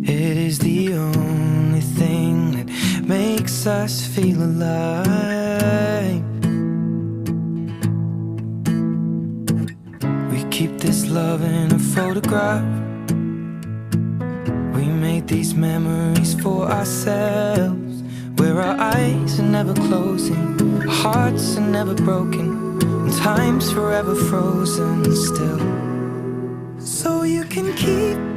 It is the only thing that makes us feel alive. We keep this love in a photograph. We made these memories for ourselves, where our eyes are never closing, our hearts are never broken, and time's forever frozen still. So you can keep